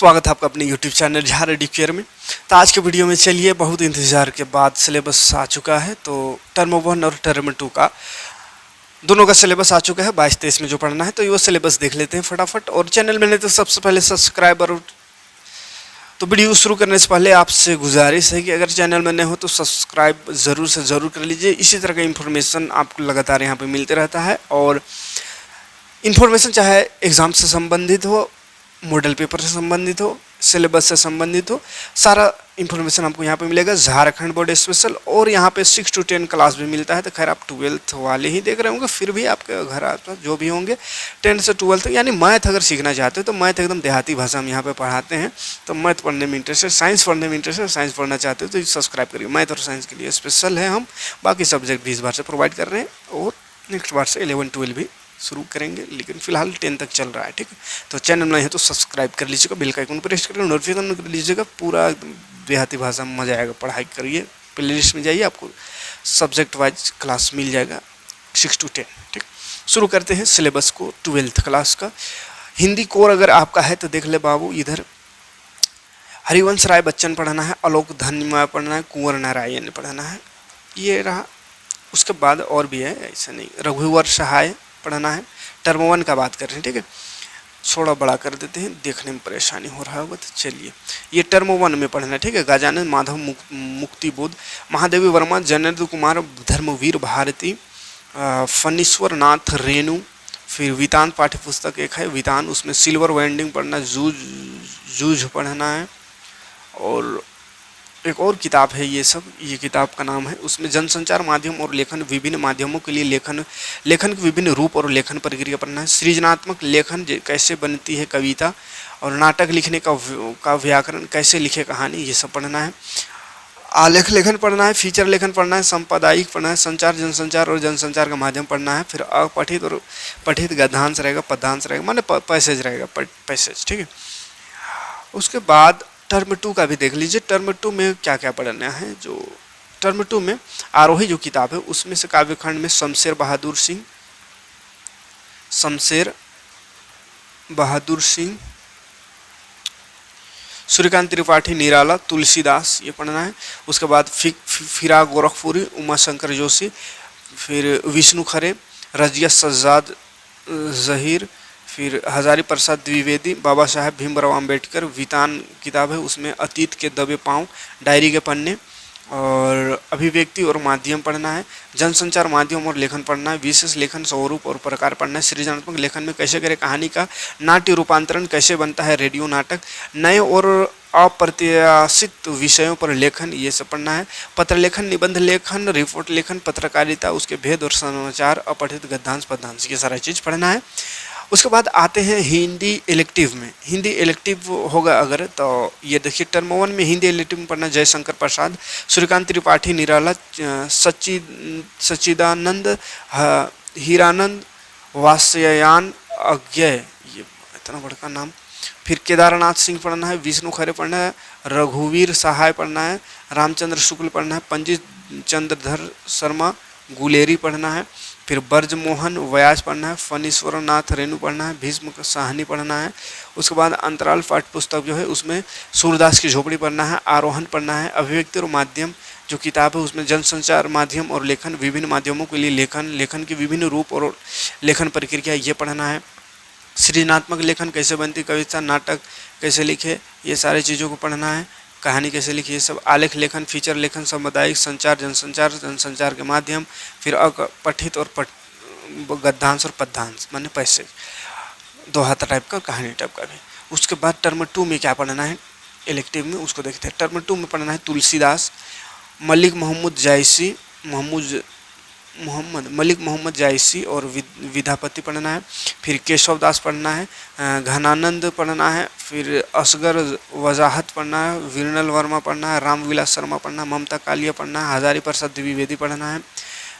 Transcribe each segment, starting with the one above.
स्वागत है आपका अपने YouTube चैनल झार एडुकेयर में। तो आज के वीडियो में चलिए बहुत इंतज़ार के बाद सिलेबस आ चुका है। तो टर्म 1 और टर्म 2 का दोनों का सिलेबस आ चुका है 22-23 में जो पढ़ना है। तो ये सिलेबस देख लेते हैं फटाफट। और चैनल में नहीं तो सबसे पहले सब्सक्राइबर। तो वीडियो शुरू करने से पहले आपसे गुजारिश है कि अगर चैनल में नए हो तो सब्सक्राइब ज़रूर से ज़रूर कर लीजिए। इसी तरह का इन्फॉर्मेशन आपको लगातार यहाँ पर मिलते रहता है। और इन्फॉर्मेशन चाहे एग्ज़ाम से संबंधित हो, मॉडल पेपर से संबंधित हो, सिलेबस से संबंधित हो, सारा इन्फॉर्मेशन आपको यहाँ पे मिलेगा। Jharkhand board special. और यहाँ पे 6 to 10 क्लास भी मिलता है। तो खैर आप 12th वाले ही देख रहे होंगे, फिर भी आपके घर आसपास जो भी होंगे 10 से 12 यानी मैथ अगर सीखना चाहते हो तो मैथ एकदम देहाती भाषा में यहाँ पे पढ़ाते हैं। तो मैथ पढ़ने में इंटरेस्ट है, साइंस पढ़ने में इंटरेस्ट है, साइंस पढ़ना चाहते हो तो सब्सक्राइब करिए। मैथ और साइंस के लिए स्पेशल है हम, बाकी सब्जेक्ट भी इस बार से प्रोवाइड कर रहे हैं और नेक्स्ट बार से 11-12 भी शुरू करेंगे, लेकिन फिलहाल 10 तक चल रहा है। ठीक है, तो चैनल में है तो सब्सक्राइब कर लीजिएगा, बेल का आइकन प्रेस करके नोटिफिकेशन कर लीजिएगा। पूरा देहाती भाषा में मजा आएगा, पढ़ाई करिए। प्ले लिस्ट में जाइए, आपको सब्जेक्ट वाइज क्लास मिल जाएगा 6 to 10। ठीक, शुरू करते हैं सिलेबस को 12th क्लास का। हिंदी कोर अगर आपका है तो देख ले बाबू, इधर हरिवंश राय बच्चन पढ़ना है, आलोक धन्यवाद पढ़ना है, कुंवर नारायण पढ़ना है, ये रहा। उसके बाद और भी है, ऐसा नहीं, रघुवर सहाय पढ़ना है। टर्म 1 का बात कर रहे हैं। ठीक है, थोड़ा बड़ा कर देते हैं, देखने में परेशानी हो रहा होगा। तो चलिए, ये टर्म 1 में पढ़ना है। ठीक है, गजानंद माधव मुक्तिबोध, महादेवी वर्मा, जनेंद्र कुमार, धर्मवीर भारती, फणीश्वर नाथ रेणु। फिर वितान पाठ्य पुस्तक एक है, वितान, उसमें सिल्वर वेंडिंग पढ़ना है, जूझ पढ़ना है। और एक और किताब है, ये किताब का नाम है, उसमें जनसंचार माध्यम और लेखन, विभिन्न माध्यमों के लिए लेखन के विभिन्न रूप और लेखन प्रक्रिया पढ़ना है। सृजनात्मक लेखन कैसे बनती है कविता, और नाटक लिखने का व्याकरण, कैसे लिखे कहानी, ये सब पढ़ना है। आलेख लेखन पढ़ना है, फीचर लेखन पढ़ना है, संपादायिक पढ़ना है, संचार जनसंचार और जनसंचार का माध्यम पढ़ना है। फिर अपठित और पठित गद्यांश रहेगा, पद्यांश रहेगा, माने पैसेज रहेगा, पैसेज। ठीक है, उसके बाद टर्म 2 का भी देख लीजिए। टर्म 2 में क्या क्या पढ़ना है। जो टर्म 2 में आरोही जो किताब है उसमें से काव्यखंड में शमशेर बहादुर सिंह, सूर्यकांत त्रिपाठी, निराला, तुलसीदास, ये पढ़ना है। उसके बाद फिरा गोरखपुरी, उमाशंकर जोशी, फिर विष्णु खरे, रजिया सज्जाद जहीर, फिर हजारी प्रसाद द्विवेदी, बाबा साहेब भीमराव अंबेडकर, वितान किताब है, उसमें अतीत के दबे पांव, डायरी के पन्ने, और अभिव्यक्ति और माध्यम पढ़ना है। जनसंचार माध्यम और लेखन पढ़ना है। विशेष लेखन, स्वरूप और प्रकार पढ़ना है। सृजनात्मक लेखन में कैसे करें कहानी का नाट्य रूपांतरण, कैसे बनता है रेडियो नाटक, नए और अप्रत्याशित विषयों पर लेखन, ये सब पढ़ना है। पत्र लेखन, निबंध लेखन, रिपोर्ट लेखन, पत्रकारिता, उसके भेद और समाचार, अपठित गद्यांश पद्यांश, ये सारा चीज़ पढ़ना है। उसके बाद आते हैं हिंदी इलेक्टिव में। हिंदी इलेक्टिव होगा अगर तो ये देखिए, टर्म 1 में हिंदी इलेक्टिव में पढ़ना जयशंकर प्रसाद, सूर्यकांत त्रिपाठी, निराला, सच्चिदानंद, हीरानंद, वात्स्यायन अज्ञय, ये इतना बड़ा नाम। फिर केदारनाथ सिंह पढ़ना है, विष्णु खरे पढ़ना है, रघुवीर सहाय पढ़ना है, रामचंद्र शुक्ल पढ़ना है, पंडित चंद्रधर शर्मा गुलेरी पढ़ना है। फिर ब्रजमोहन व्यास पढ़ना है, फणीश्वर नाथ रेणु पढ़ना है, भीष्म साहनी पढ़ना है। उसके बाद अंतराल पाठ्य पुस्तक जो है उसमें सूरदास की झोपड़ी पढ़ना है, आरोहण पढ़ना है। अभिव्यक्ति और माध्यम जो किताब है उसमें जनसंचार माध्यम और लेखन, विभिन्न माध्यमों के लिए लेखन के विभिन्न रूप और लेखन प्रक्रिया, ये पढ़ना है। सृजनात्मक लेखन कैसे बनती, कविता नाटक कैसे लिखे, ये सारी चीज़ों को पढ़ना है। कहानी कैसे लिखी, ये सब। आलेख लेखन, फीचर लेखन, सामुदायिक संचार, जनसंचार के माध्यम, फिर अपठित और गद्यांश और पद्यांश, माने पैसे, दोहाता टाइप का, कहानी टाइप का भी। उसके बाद टर्म 2 में क्या पढ़ना है इलेक्टिव में, उसको देखते हैं। टर्म 2 में पढ़ना है तुलसीदास, मलिक मोहम्मद जायसी और विद्यापति पढ़ना है। फिर केशव दास पढ़ना है, घनानंद पढ़ना है, फिर असगर वजाहत पढ़ना है, विरनल वर्मा पढ़ना है, रामविलास शर्मा पढ़ना है, ममता कालिया पढ़ना है, हजारी प्रसाद द्विवेदी पढ़ना है।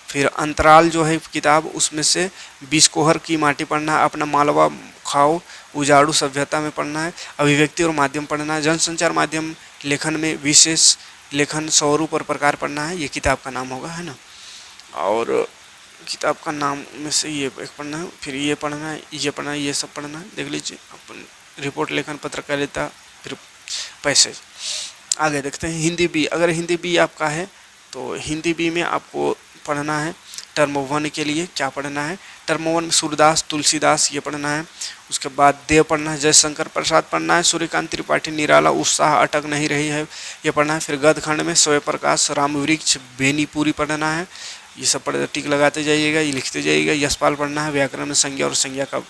फिर अंतराल जो है किताब उसमें से बिस्कोहर की माटी पढ़ना है, अपना मालवा खाओ, उजाड़ू सभ्यता में पढ़ना है। अभिव्यक्ति और माध्यम पढ़ना है। जनसंचार माध्यम लेखन में विशेष लेखन, स्वरूप और प्रकार पढ़ना है, ये किताब का नाम होगा, है ना। और किताब का नाम में से ये एक पढ़ना है, फिर ये पढ़ना है, ये पढ़ना है, ये सब पढ़ना है, देख लीजिए। अपन रिपोर्ट लेखन, पत्रकारिता, फिर पैसेज। आगे देखते हैं हिंदी बी। अगर हिंदी बी आपका है तो हिंदी बी में आपको पढ़ना है टर्म 1 के लिए क्या पढ़ना है, टर्म 1 में सूरदास तुलसीदास ये पढ़ना है। उसके बाद देव पढ़ना है, जयशंकर प्रसाद पढ़ना है, सूर्यकांत त्रिपाठी निराला उत्साह अटक नहीं रही है ये पढ़ना है। फिर गदखंड में स्वयं प्रकाश रामवृक्ष बेनीपुरी पढ़ना है। ये सब पढ़ टिक लगाते जाइएगा, ये लिखते जाइएगा। यशपाल पढ़ना है, व्याकरण में संज्ञा और संज्ञा का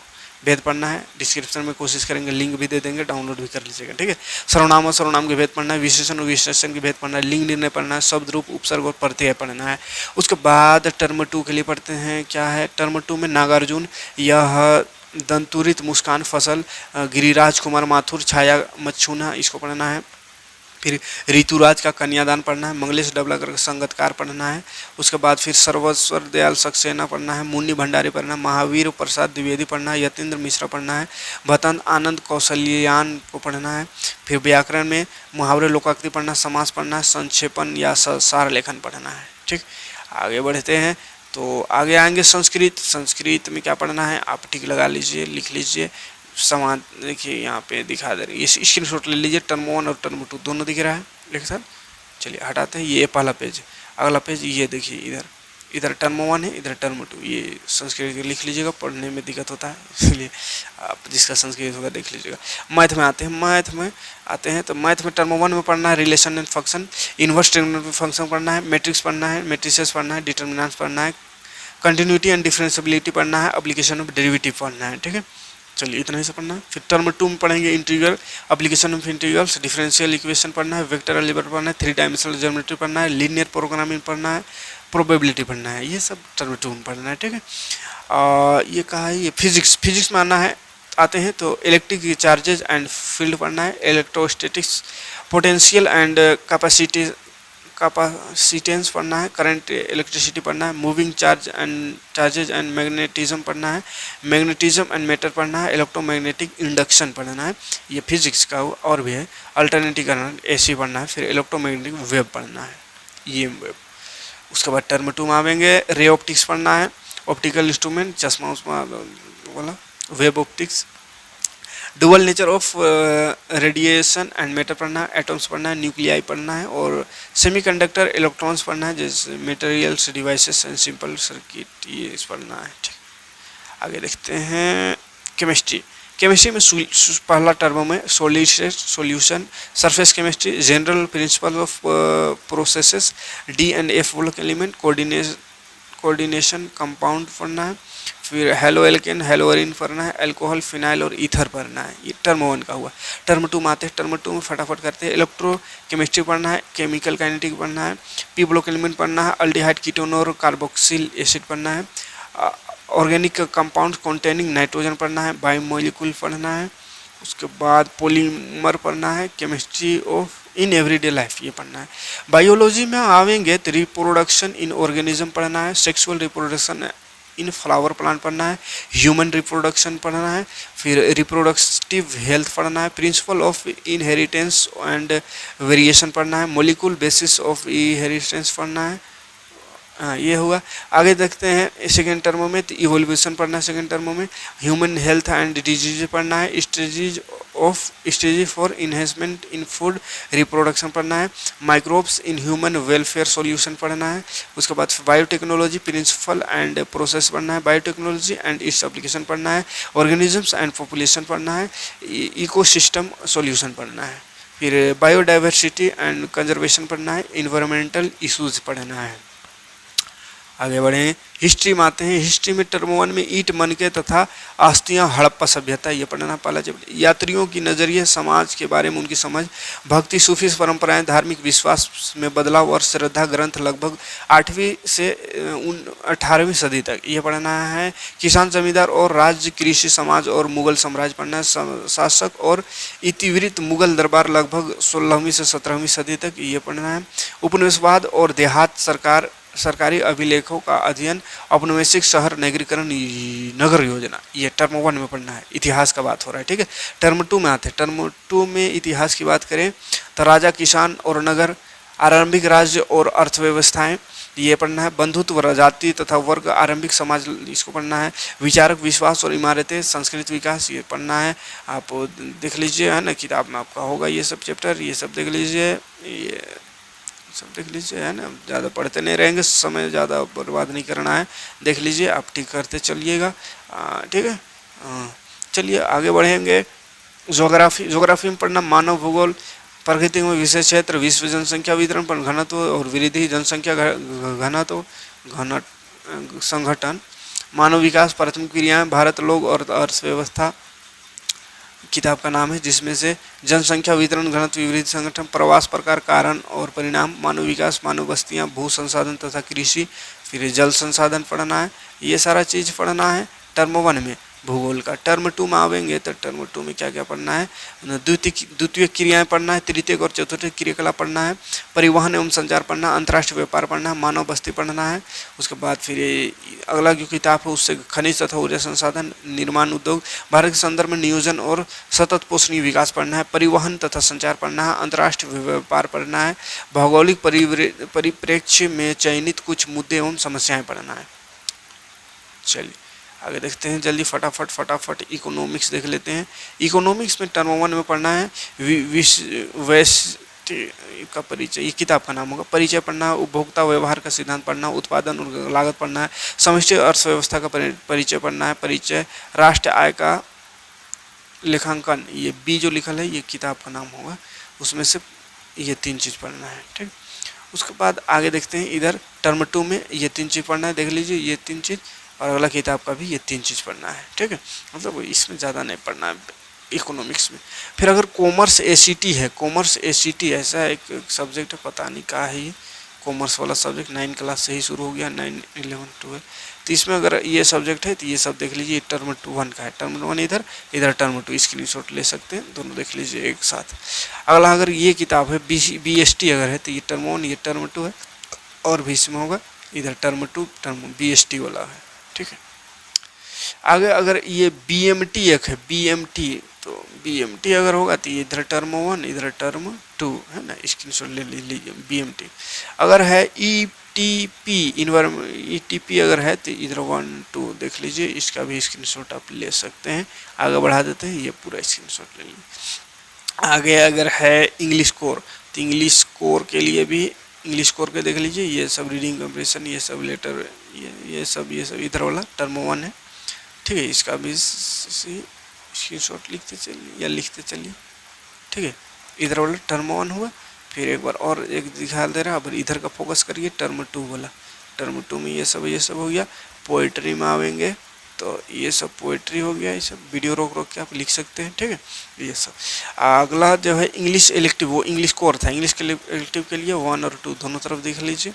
भेद पढ़ना है। डिस्क्रिप्शन में कोशिश करेंगे, लिंक भी दे देंगे, डाउनलोड भी कर लीजिएगा, ठीक है। सर्वनाम और सर्वनाम के भेद पढ़ना है, विशेषण और विशेषण के भेद पढ़ना है, लिंग निर्णय पढ़ना है, शब्द रूप उपसर्ग और प्रत्यय पढ़ना है। उसके बाद टर्म 2 के लिए पढ़ते हैं क्या है, टर्म 2 में नागार्जुन, यह दंतुरित, मुस्कान, फसल, गिरिराज कुमार माथुर, छाया मच्छुना इसको पढ़ना है। फिर ऋतुराज का कन्यादान पढ़ना है, मंगलेश डबलाकर का संगतकार पढ़ना है। उसके बाद फिर सर्वस्वर दयाल सक्सेना पढ़ना है, मुन्नी भंडारी पढ़ना है, महावीर प्रसाद द्विवेदी पढ़ना है, यतीन्द्र मिश्रा पढ़ना है, भतन आनंद कौशल्यान को पढ़ना है। फिर व्याकरण में मुहावरे लोकाकृति पढ़ना, समास पढ़ना है, संक्षेपण या सार लेखन पढ़ना है, ठीक। आगे बढ़ते हैं तो आगे आएंगे संस्कृत। संस्कृत में क्या पढ़ना है आप टिक लगा लीजिए, लिख लीजिए। समान देखिए यहाँ पे दिखा दे रही है, स्क्रीनशॉट ले लीजिए। टर्म 1 और टर्म 2 दोनों दिख रहा है एक साथ। चलिए हटाते हैं, ये पहला पेज। अगला पेज ये देखिए, इधर इधर टर्म 1 है, इधर टर्म 2। ये संस्कृत लिख लीजिएगा, पढ़ने में दिक्कत होता है इसलिए आप जिसका संस्कृत होगा देख लीजिएगा। मैथ में आते हैं, तो मैथ में टर्म 1 में पढ़ना है relation and function, inverse trigonometric function पढ़ना है, मैट्रिक्स पढ़ना है, मैट्रिसेस पढ़ना है, डिटर्मिनेंट्स पढ़ना है, कंटिन्यूटी एंड डिफरेंशिएबिलिटी पढ़ना है, एप्लीकेशन ऑफ डेरिवेटिव पढ़ना है, ठीक है। चलिए इतना ही से पढ़ना है। फिर टर्म 2 में पढ़ेंगे integral, application of integrals, differential equation पढ़ना है, वेक्टर अलजेब्रा पढ़ना है, 3 डायमेंशनल ज्योमेट्री पढ़ना है, लीनियर प्रोग्रामिंग पढ़ना है, प्रोबेबिलिटी पढ़ना है। ये सब टर्म 2 में पढ़ना है, ठीक है। ये कहा है, ये फिजिक्स में आना है। आते हैं तो इलेक्ट्रिक चार्जेज एंड फील्ड पढ़ना है, इलेक्ट्रोस्टैटिक्स, पोटेंशियल एंड कैपेसिटेंस पढ़ना है, करंट इलेक्ट्रिसिटी पढ़ना है, मूविंग चार्जेज एंड मैग्नेटिज्म पढ़ना है, मैग्नेटिज्म एंड मैटर पढ़ना है, इलेक्ट्रोमैग्नेटिक इंडक्शन पढ़ना है। ये फिजिक्स का और भी है। अल्टरनेटिव करंट एसी पढ़ना है। फिर इलेक्ट्रोमैग्नेटिक वेव पढ़ना है, ये वेव। उसके बाद टर्म 2 में आवेंगे, रे ऑप्टिक्स पढ़ना है, ऑप्टिकल इंस्ट्रूमेंट, चश्मा उसमें बोला, web optics, dual nature of radiation and matter पढ़ना है, एटम्स पढ़ना है, न्यूक्लियाई पढ़ना है, और सेमीकंडक्टर इलेक्ट्रॉन्स पढ़ना है, जैसे materials, devices and simple circuit, ये इस पढ़ना है, ठीक। आगे देखते हैं केमिस्ट्री में पहला टर्म में solid state solution, surface chemistry, general principle of processes, D&F block element, coordination, compound पढ़ना है। फिर हेलो एल्केन, हेलोअरिन पढ़ना है, अल्कोहल, फिनाइल और ईथर पढ़ना है। ये टर्म 1 का हुआ। टर्म 2 में आते हैं, टर्म 2 में फटाफट करते हैं। इलेक्ट्रोकेमिस्ट्री पढ़ना है, केमिकल काइनेटिक पढ़ना है, पी ब्लॉक एलिमेंट पढ़ना है, अल्डिहाइड, कीटोन और कार्बोक्सिल एसिड पढ़ना है, ऑर्गेनिक कंपाउंड कॉन्टेनिंग नाइट्रोजन पढ़ना है, बायोमोलिक्यूल पढ़ना है। उसके बाद पॉलीमर पढ़ना है, chemistry of in everyday life ये पढ़ना है। बायोलॉजी में आवेंगे तो रिप्रोडक्शन इन ऑर्गेनिज्म पढ़ना है, sexual reproduction in flower plant पढ़ना है, ह्यूमन रिप्रोडक्शन पढ़ना है, फिर रिप्रोडक्टिव हेल्थ पढ़ना है, principle of inheritance and variation पढ़ना है, मॉलिक्यूल बेसिस ऑफ इनहेरिटेंस पढ़ना है। ये हुआ। आगे देखते हैं सेकेंड टर्म में, तो इवोल्यूशन पढ़ना है सेकेंड टर्म में, ह्यूमन हेल्थ एंड डिजीज पढ़ना है, strategy for enhancement in food reproduction पढ़ना है, microbes in human welfare solution पढ़ना है। उसके बाद बायोटेक्नोलॉजी प्रिंसिपल एंड प्रोसेस पढ़ना है, बायोटेक्नोलॉजी एंड इट्स एप्लीकेशन पढ़ना है, ऑर्गेनिजम्स एंड पॉपुलेशन पढ़ना है, इकोसिस्टम सॉल्यूशन पढ़ना है, फिर बायोडाइवर्सिटी एंड कंजर्वेशन पढ़ना है, इन्वायरमेंटल इशूज पढ़ना है। आगे बढ़ें, हिस्ट्री में आते हैं। हिस्ट्री में टर्म 1 में ईंट मनके तथा अस्थियां हड़प्पा सभ्यता ये पढ़ना पहला चैप्टर। यात्रियों की नज़रिए, समाज के बारे में उनकी समझ, भक्ति, सूफी परंपराएं, धार्मिक विश्वास में बदलाव और श्रद्धा ग्रंथ लगभग 8वीं से 18वीं सदी तक ये पढ़ना है। किसान, जमींदार और राज्य, कृषि समाज और मुगल साम्राज्य पढ़ना है। शासक और इतिवृत्त, मुगल दरबार लगभग 16वीं से 17वीं सदी तक ये पढ़ना है। उपनिवेशवाद और देहात, सरकारी अभिलेखों का अध्ययन, औपनिवेशिक शहर नगरीकरण, नगर योजना ये टर्म 1 में पढ़ना है। इतिहास का बात हो रहा है, ठीक है। टर्म 2 में आते हैं। टर्म 2 में इतिहास की बात करें तो राजा, किसान और नगर, आरंभिक राज्य और अर्थव्यवस्थाएं, ये पढ़ना है। बंधुत्व, जाति तथा वर्ग, आरंभिक समाज, इसको पढ़ना है। विचारक, विश्वास और इमारतें, संस्कृत विकास, ये पढ़ना है। आप देख लीजिए, है ना, किताब में आपका होगा ये सब चैप्टर, ये सब देख लीजिए, ये सब देख लीजिए, है ना। ज़्यादा पढ़ते नहीं रहेंगे, समय ज़्यादा बर्बाद नहीं करना है। देख लीजिए, आप ठीक करते चलिएगा, ठीक है। चलिए आगे बढ़ेंगे। ज्योग्राफी में पढ़ना मानव भूगोल, प्रकृति में विशेष क्षेत्र, विश्व जनसंख्या वितरण पर घनत्व और वृद्धि, जनसंख्या घनत्व घन संगठन, मानव विकास, प्राथमिक क्रियाएं, भारत, लोग और अर्थव्यवस्था किताब का नाम है, जिसमें से जनसंख्या वितरण, घनत्व, वृद्धि, संगठन, प्रवास, प्रकार, कारण और परिणाम, मानव विकास, मानव बस्तियां, भू संसाधन तथा कृषि, फिर जल संसाधन पढ़ना है। ये सारा चीज़ पढ़ना है टर्म 1 में भूगोल का। टर्म 2 में आवेंगे तो टर्म 2 में क्या क्या पढ़ना है, द्वितीय क्रियाएं पढ़ना है, तृतीयक और चतुर्थ क्रियाकलाप पढ़ना है, परिवहन एवं संचार पढ़ना, अंतर्राष्ट्रीय व्यापार पढ़ना है, मानव बस्ती पढ़ना है। उसके बाद फिर अगला जो किताब है उससे खनिज तथा ऊर्जा संसाधन, निर्माण उद्योग, भारत के संदर्भ में नियोजन और सतत पोषणीय विकास पढ़ना है, परिवहन तथा संचार पढ़ना है, अंतर्राष्ट्रीय व्यापार पढ़ना है, भौगोलिक परिप्रेक्ष्य में चयनित कुछ मुद्दे एवं समस्याएं पढ़ना है। चलिए आगे देखते हैं जल्दी फटाफट इकोनॉमिक्स देख लेते हैं। इकोनॉमिक्स में टर्म 1 में पढ़ना है का परिचय, ये किताब का नाम होगा। परिचय पढ़ना है, उपभोक्ता व्यवहार का सिद्धांत पढ़ना है, उत्पादन और लागत पढ़ना है, समष्टि अर्थव्यवस्था का परिचय पढ़ना है, परिचय, राष्ट्रीय आय का लेखांकन, ये बी जो लिखल है ये किताब का नाम होगा, उसमें से ये 3 चीज़ पढ़ना है, ठीक। उसके बाद आगे देखते हैं इधर टर्म 2 में ये 3 चीज़ पढ़ना है, देख लीजिए ये 3 चीज़, और अगला किताब का भी ये 3 चीज़ पढ़ना है, ठीक है। मतलब इसमें ज़्यादा नहीं पढ़ना है इकोनॉमिक्स में। फिर अगर कॉमर्स एसीटी है, कॉमर्स एसीटी ऐसा एक सब्जेक्ट है, पता नहीं क्या है ये कॉमर्स वाला सब्जेक्ट, 9 क्लास से ही शुरू हो गया, 9, 11, 12। तो इसमें अगर ये सब्जेक्ट है तो ये सब देख लीजिए, टर्म 1 का है। टर्म 1 इधर टर्म 2 स्क्रीनशॉट ले सकते हैं, दोनों देख लीजिए एक साथ। अगला अगर ये किताब है BST अगर है तो ये टर्म 1 ये टर्म 2 है, और भी इसमें होगा इधर टर्म 2 टर्म BST वाला है, ठीक है। आगे अगर ये BMT एक है, BMT, तो BMT अगर होगा तो ये इधर टर्म 1 इधर टर्म 2 है ना, स्क्रीनशॉट ले लीजिए BMT। अगर है ETP अगर है तो इधर 1, 2 देख लीजिए, इसका भी स्क्रीनशॉट आप ले सकते हैं। आगे बढ़ा देते हैं, ये पूरा स्क्रीनशॉट ले लीजिए। आगे अगर है इंग्लिश कोर, तो इंग्लिश कोर के लिए भी इंग्लिश कोर के देख लीजिए, ये सब रीडिंग कंप्रेशन, ये सब लेटर, ये सब इधर वाला टर्म 1 है, ठीक है। इसका भी स्क्रीनशॉट लिखते चलिए, ठीक है। इधर वाला टर्म 1 हुआ, फिर एक बार और एक दिखा दे रहा है, अब इधर का फोकस करिए टर्म 2 वाला। टर्म 2 में ये सब हो गया। पोइट्री में आवेंगे तो ये सब पोइट्री हो गया, ये सब वीडियो रोक के आप लिख सकते हैं, ठीक है। ये सब अगला जो है इंग्लिश इलेक्टिव, वो इंग्लिश कोर था, इंग्लिश के इलेक्टिव के लिए 1 और 2 दोनों तरफ देख लीजिए।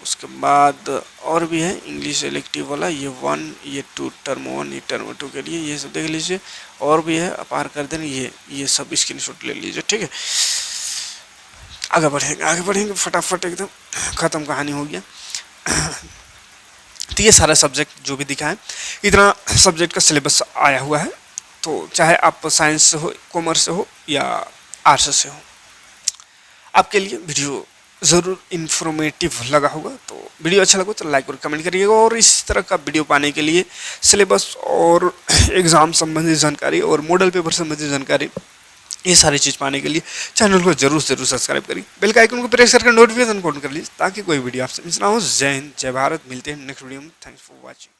उसके बाद और भी है इंग्लिश इलेक्टिव वाला, ये 1 ये 2 टर्म 1 ये टर्म 2 के लिए, ये सब देख लीजिए। और भी है पार कर देना, ये सब स्क्रीनशॉट ले लीजिए, ठीक है। आगे बढ़ेंगे फटाफट, एकदम ख़त्म कहानी हो गया। तो ये सारा सब्जेक्ट जो भी दिखा है, इतना सब्जेक्ट का सिलेबस आया हुआ है। तो चाहे आप साइंस से हो, कॉमर्स से हो या आर्ट्स से हो, आपके लिए वीडियो ज़रूर इन्फॉर्मेटिव लगा होगा। तो वीडियो अच्छा लगा तो लाइक और कमेंट करिएगा, और इस तरह का वीडियो पाने के लिए सिलेबस और एग्ज़ाम संबंधित जानकारी और मॉडल पेपर संबंधित जानकारी, ये सारी चीज़ पाने के लिए चैनल को जरूर सब्सक्राइब करिए, बेल का आइकन को प्रेस करके नोटिफिकेशन ऑन कर लीजिए, ताकि कोई वीडियो आपसे मिस ना हो। जय हिंद, जय भारत। मिलते हैं नेक्स्ट वीडियो में। Thanks for watching.